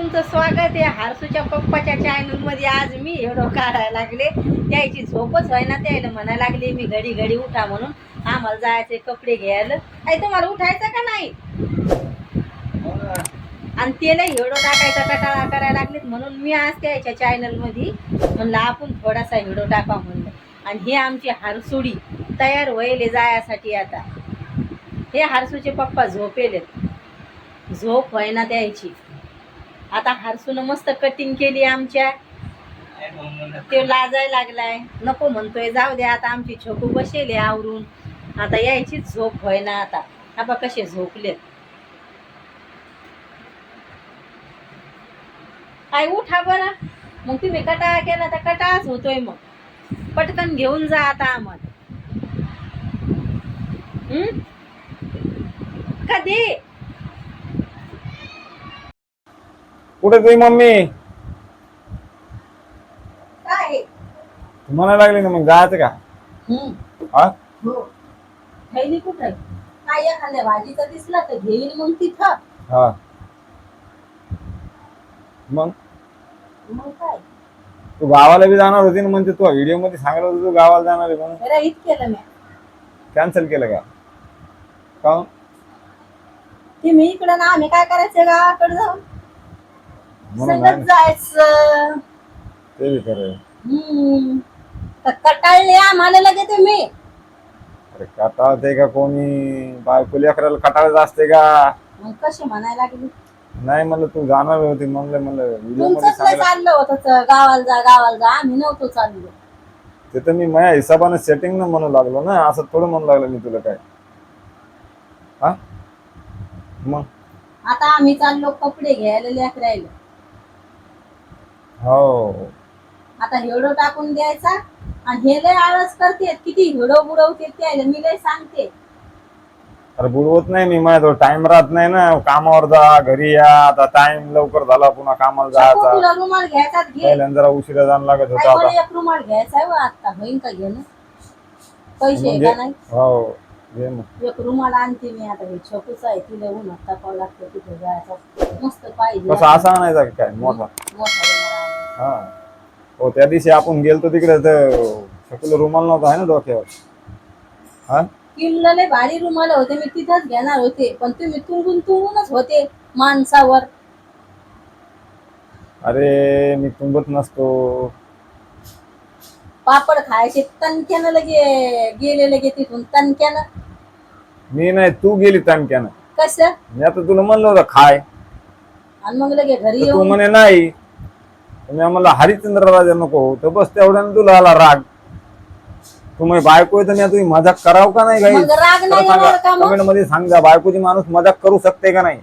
तुमचं स्वागत आहे हारसूच्या पप्पाच्या चॅनल मध्ये. आज मी व्हिडिओ काढायला लागले. त्याची झोपच व्हायना, त्याला म्हणायला लागले मी घडी घडी उठा म्हणून. आम्हाला जायचे कपडे घ्यायला. आई तुम्हाला उठायचं का नाही? आणि त्याला व्हिडिओ टाकायचा कटाळा करायला लागलेत, म्हणून मी आज त्याच्या चॅनल मध्ये म्हणलं आपण थोडासा व्हिडिओ टाका म्हणलं. आणि हे आमची हारसुडी तयार व्हायले जायसाठी. आता हे हारसूचे पप्पा झोपेलेत, झोप व्हायना त्याची. आता हारसून मस्त कटिंग केली आमच्या. ते लाजायला लागलाय, नको म्हणतोय जाऊ दे. आता आमची छोकू बसेल आवरून, आता यायची झोप व्हायना. आता आबा कसे झोपलेत. काय उठा बरं. मग तुम्ही कटाळा केला तर कटाळाच होतोय. मग पटकन घेऊन जा आता आम्हाला. कधी कुठे तुझी मम्मी? काय म्हणायला लागली ना, मग जायचं का? हा हो थैली कुठे? काय एखाद्या भाजीचा दिसला तर घेईन मग तिथं. हा मग मग काय तू गावाला बी जाणार होती ना, म्हणजे तू व्हिडिओ मध्ये सांगितलं होतं तू गावाला जाणार आहे म्हणून. रहित केलं मी. कॅन्सल केलं का? का ते मी इकडं ना, आम्ही काय करायचं गावाकडे जाऊन म्हणून सगळं जायचं. ते बी खरं. तर कटाळले आम्हाला लगेच मी. अरे कटाळते का कोणी? बायको लेकराला कटाळच असते का? मग कशी म्हणायला लागली? नाही म्हणलं तू जाणार होती, म्हणलं व्हिडिओ मध्ये तुमचंच लय सांगितलं. चाललं होतं गावाला जा गावाला जा, आम्ही नव्हतो चाललो. ते तर मी माझ्या हिशोबाने सेटिंग न म्हणू लागलो ना, असं थोडं म्हणू लागलं मी तुला. काय हा मग आता आम्ही चाललो कपडे घ्यायला लेकरायला. हो आता हिडो टाकून द्यायचा. आणि हे लय आळस करते, किती हिडो बुडवते त्याला मी लय सांगते. अरे बुडवत नाही मी, माझ्याजवळ टाइम राहत नाही ना. कामावर जा, घरी या. आता टाइम लवकर झाला, पुन्हा कामाला शकू, जायचा. तुला रुमाल घ्यायचा घे. पहिल्यांदा जरा उशिरा जाणं लागत काय होता. मला आता एक रुमाल घ्यायचा आहे आता. होईन का घेणं? पैसे आहे म्हणजे का नाही? हो घे मग. एक रुमाल आणते मी आता. हे छोटूच आहे, तिला उन्हात टाकावं लागतं तिथे जायचं. मस्त पाहिजे कसं असा आणायचा का काय मोठा? मोठा रुमाल. हा हो, त्या दिवशी आपण गेलतो तिकडे तर शकूला रुमाल नव्हता आहे ना डोक्यावर. हा किमला लय भारी रुमाल होते, मी तिथंच घेणार होते. पण तुम्ही तुंबूनच होते माणसावर. अरे मी तुंबत नसतो. पापड खायचे तणक्यानं गेले लगे तिथून तणक्यानं. मी नाही, तू गेली तणक्यानं. कसं? मी आता तुला म्हणलं होतं खाय, आणि मग लगे घरी तर तू येऊन म्हणे नाही. मी म्हणलं हरिश्चंद्र राजा नको, तर बस तेवढ्यानं तुला आला राग. तुम्ही बायको आहे तर मी तुम्ही मजाक करावं का नाही? मग राग नाही येणार का मग? कमेंट मध्ये सांगा, बायकोची माणूस मजाक करू शकते का नाही?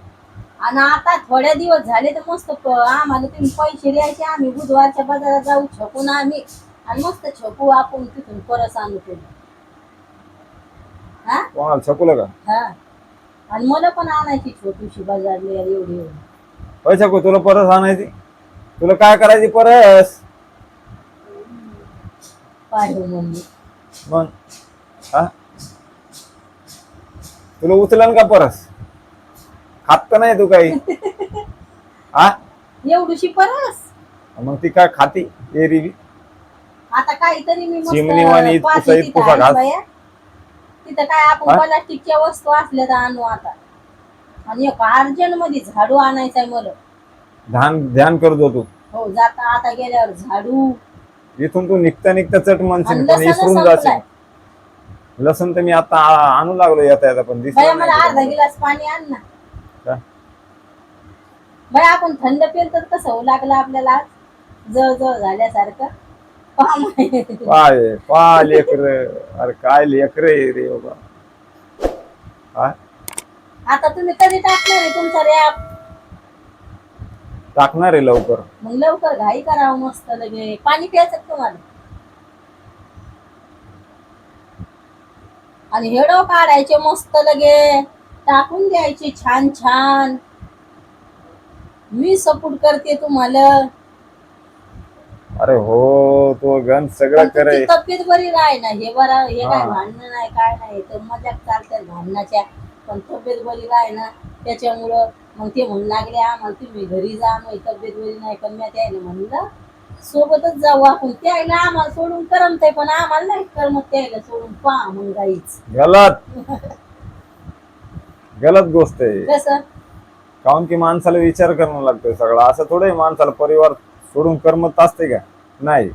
आणि आता थोड्या दिवस झाले तर मस्त आम्हाला तुम्ही पैसे द्यायचे. आम्ही बुधवारच्या बाजारात जाऊ छकून आम्ही, आणि मस्त छकू आपण तिथून परत आणू तुम्ही. हा कोणाला शकूलं का? हा. आणि मला पण आणायची छोटीशी बाजारला एवढी एवढी. पैसा को तुला परस आणायची? तुला काय करायची परस? पाहिजे मम्मी. मग हा तुला उचलन का परस? खात का नाही तू काही? हा एवढीशी परस. मग ती काय खाती एरवी? आता काहीतरी मी चिमणीवाणी इतकुसा घास. तिथं काय आपण प्लास्टिकच्या वस्तू असल्या तर आणू आता. आणि एक अर्जंट मध्ये झाडू आणायचंय मला. ध्यान करतो तू. हो, जाता आता गेल्यावर झाडू. इथून तू निघता चट म्हणशील, आणि पण लसण विसरून संपलाय. जाशील. लसण तर मी आता आणू लागलो येता येता, पण बाया दिसलं मला अर्धा नाही. गिलास पाणी आण ना. का? बाया आपण थंड पेल तर कसं होऊ लागलं आपल्याला, जळ झाल्यासारखं. पाय लेकर. अरे काय लेकर रे बाबा. हा आता तुम्ही कधी टाकणार आहे तुमचा रॅप? टाकणार आहे लवकर. मग लवकर घाई करावं मस्त. लगे पाणी प्यायचं तुम्हाला. आणि हेडो काढायचे मस्त, लगे टाकून द्यायचे छान छान. मी सपोर्ट करते तुम्हाला. अरे हो, तो गण सगळं करे. तब्येत बरी राही ना. हे बरं, हे काय भांडणं नाही काय नाही, तर मजाक चालतात भांडणाच्या. पण तब्येत बरी राही ना, त्याच्यामुळं मग ते म्हणू लागले आम्हाला तुम्ही घरी जा, मग तब्येत बरी नाही, पण मी त्याला म्हणलं सोबतच जाऊ आपण. त्याला आम्हाला सोडून करमतंय पण आम्हाला नाही करमत त्याला सोडून. पहा मग गाईच गलत गलत गोष्ट आहे. कसं काऊन की माणसाला विचार करणं लागतोय सगळं. असं थोडं आहे माणसाला परिवार सोडून करमत असते का? नाही.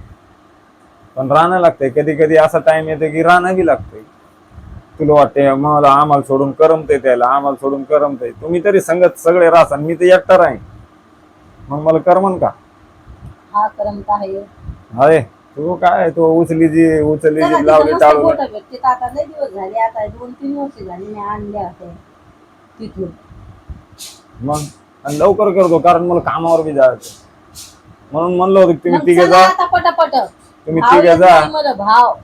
पण राहणं लागतंय. कधी कधी असा टाइम येतो की राहणं बी लागतंय. तुला वाटते मला आम्हाला सोडून करमतंय, त्याला आम्हाला सोडून करमतंय. तुम्ही तरी संगत सगळे राहता, मी तर एकटा राहीन, मग मला करमन का? हा करमत आहे. अरे तू काय तू उचली जी लावली टाळून. बोट भेटते आता लय दिवस झाले, आता 2-3 वर्ष झाली मी आणल्या होत्या तिथून. मग आणि लवकर करतो कारण मला कामावर बी जायचं, म्हणून म्हणलं होतं की तुम्ही मग तिघे चला जा. आता पटापट. तुम्ही भाव तिघे येत जा. नाही मला भाव.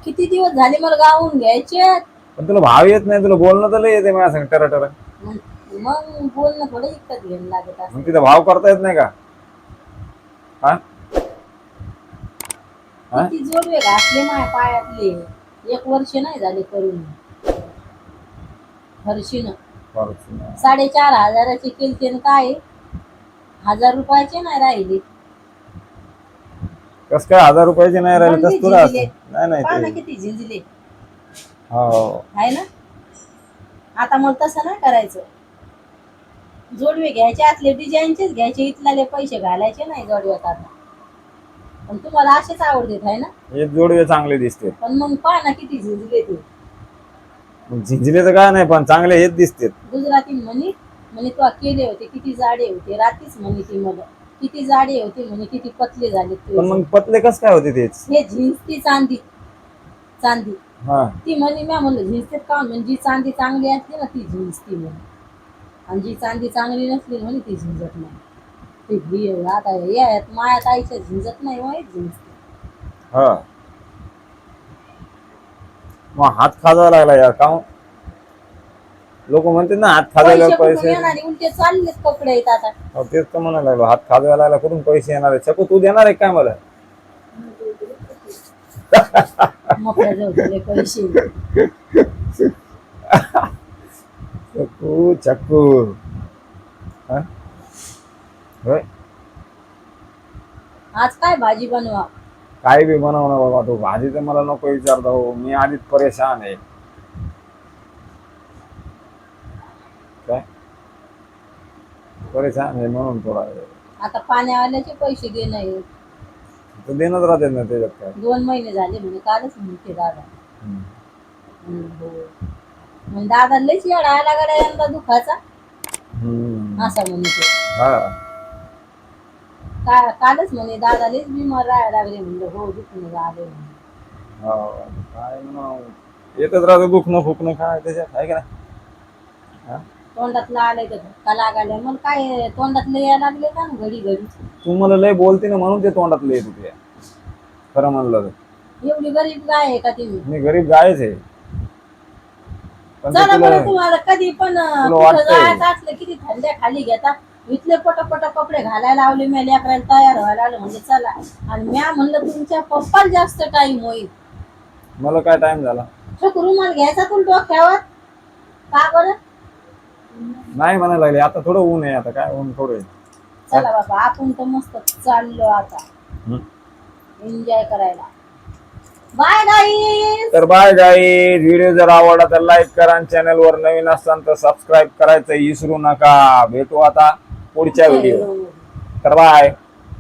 किती दिवस झाले मला गावून घ्यायचे. पण तुला भाव येत नाही, तुला बोलणं तर लय येते माझ्या संग टर. मग बोलणं थोडं इतकं घ्यायला लागत असं. मग तिथं भाव करता येत नाही का? हा हा? किती जोडवे घातले माझ्या पायातले, 1 वर्ष नाही झाले करून. हर्षीनं 4,500 केलते न काय 1,000 रुपयाचे नाही राहिले. कस काय 1,000 रुपयाचे नाही राहिले? बंदी तस तुला झिंजले. नाही पहा ना ते किती झिंजले हो. आहे ना. आता मला तसं नाही करायचं. जोडवे घ्यायचे असले डिझाईनचेच घ्यायचे, इथले पैसे घालायचे नाही जोडव्यात आता. पण तुम्हाला असेच आवडतात आहे ना. हे जोडवे चांगले दिसते. पण मग पहा ना किती झिंजले ते. झिंजले तर काय नाही, पण चांगले हेच दिसते. गुजराती म्हणे म्हणे तू केले होते किती जाडे होते. रात्रीच म्हणे ती मला किती जाडे होते म्हणे, किती पतले झाले पण मग तुझे. पतले कस काय होते तेच? हे झिंजती चांदी चांदी. हा ती म्हणे मी म्हणलं झिंजते का? म्हणजे जी चांदी चांगली असते ना ती झिंजती म्हणे, आणि जी चांदी चांगली नसली म्हणे ती झिंजत नाही. ती आता यात मायात आईच्या झिंजत नाही, वाईट झिंजते. हा. मग हात खाजावा लागला यार. का लोक म्हणते ना हात खाजायला पैसे कुठून पैसे. येणार? उलटे चाललेच कपडे येत आता. हो, तेच तर म्हणायला लागलो, हात खाजायला लागला कुठून पैसे येणार आहे? छकू तू देणार आहे काय मला? मोकळ्या जाऊ पैसे. छकू छकू हा? होय. आज काय भाजी बनवा? काय बी बनव ना बाबा, तू भाजी तर मला नको विचारता हो, मी आधीच परेशान आहे. काय परेशान आहे म्हणून थोडा आता पाण्यावाल्याचे पैसे दे नाही. तर देणंच राहते ना त्याच्यात काय. 2 महिने झाले म्हणे, कालच म्हणते दादा. हम्म. हो. मग दादा लयच येडा गड्या यंदा दुखाचा हम्म. असा म्हणते. हा कालच म्हणे दादा लयच बिमार राहायला लागले. म्हणलं हो दुखणे आले म्हणे. हो. काय म्हणा येतच राहतं दुखणं फुकणं, काय त्याच्यात आहे का नाही. हा? तोंडातलं आलंय तर धक्का लागायला. मग काय तोंडातलं यायला लागले का ना घडी घडी. तू मला लय बोलते ना म्हणून ते तोंडातलं येत होते. खरं म्हणलं तर एवढी गरीब गाय आहे का तुम्ही? मी गरीब गायच आहे. पण ते चला तुला बरं, तुम्हाला कधी पण कुठं वाटतंय. जायचं असलं किती थंड्या खाली घेता. इथले पटापट कपडे घालायला लावले मी, लेकराला तयार व्हायला लागलं म्हणजे चला. आणि म्या म्हणलं तुमच्या पप्पाला जास्त टाइम होईल. मला काय टाइम झाला रुमाल घ्यायचा तुला डोक्यावर का बरं? नाही म्हणायला लागले. आता थोडं ऊन आहे, आता काय ऊन थोडं आहे. चला बाबा आपण तर मस्त चाललो आता हम्म. एन्जॉय करायला. बाय गाईस. तर बाय गाईज, व्हिडिओ जर आवडला तर लाईक करा आणि चॅनल वर नवीन असताना तर सबस्क्राईब करायचं विसरू नका. भेटू आता पुढच्या व्हिडिओ. तर बाय.